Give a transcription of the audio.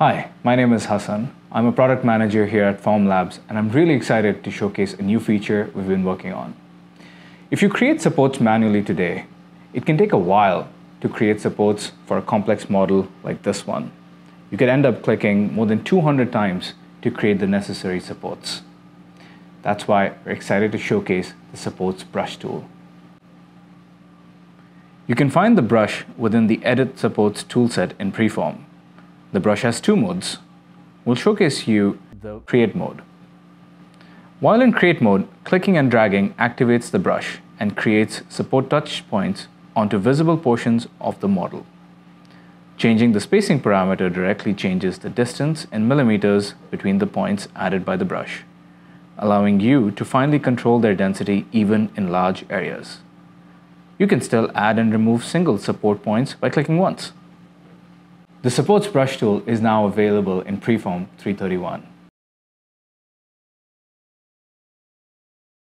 Hi, my name is Hassan. I'm a product manager here at Formlabs, and I'm really excited to showcase a new feature we've been working on. If you create supports manually today, it can take a while to create supports for a complex model like this one. You could end up clicking more than 200 times to create the necessary supports. That's why we're excited to showcase the Supports Brush tool. You can find the brush within the Edit Supports toolset in Preform. The brush has two modes. We'll showcase you the Create mode. While in Create mode, clicking and dragging activates the brush and creates support touch points onto visible portions of the model. Changing the spacing parameter directly changes the distance in millimeters between the points added by the brush, allowing you to finely control their density even in large areas. You can still add and remove single support points by clicking once. The Supports Brush tool is now available in Preform 331.